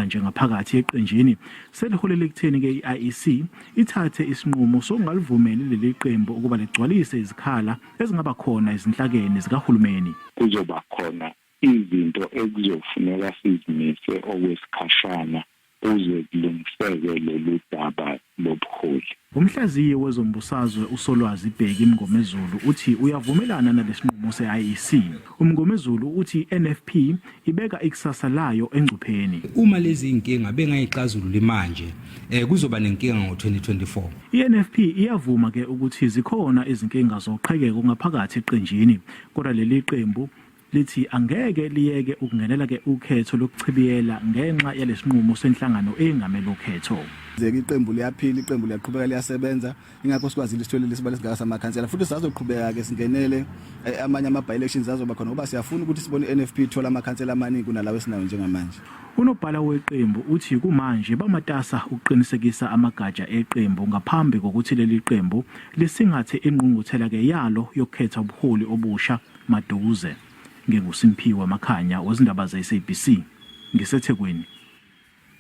Njengaphakathi eqenjini seliholele ekutheni ke i-IEC ithathe isinqumo sokungalivumeli leli qembu ukuba ligcwalise izikhala ezingaba khona ezinhlakeni zikahulumeni. Kuzoba khona izinto ekuzofuneka sizimise okwesikhashana ukuze kulungiseke lolu daba lobuholi. Umhlaziyi wezombusazwe uSolwazi Bheki Mngomezulu uthi uyavumelana nalesinqumo se-IEC. uMngomezulu uthi NFP ibeka ikusasa layo engcupheni. Uma lezi inkinga bengayixazulula manje kuzoba nenkinga ngo-2024. I-NFP iyavuma ke ukuthi zikhona izinkinga zoqhekeko ngaphakathi eqenjini, kodwa leli qembu lithi angeke liyeke ukungenela ke ukhetho lokuchibiyela ngenxa yalesinqumo senhlangano engamele ukhetho. Iqembu liyaphila, iqembu liyaqhubeka liyasebenza, ingakho sikwazile isitholile isibalo sigaba samakhansela futhi sazoqhubeka ke singenele amanye ama-by-elections azoba khona ngoba siyafuna ukuthi sibone i-NFP ithola amakhansela amaningi kunalawo esinayo njengamanje. Unobhala weqembu uthi kumanje bamatasa ukuqinisekisa amagatsha eqembu ngaphambi kokuthi leli qembu lisingathe ingqungquthela ke yalo yokukhetha ubuholi obusha maduze. NginguSimphiwe Makhanya wezindaba ze-SABC ngiseThekwini.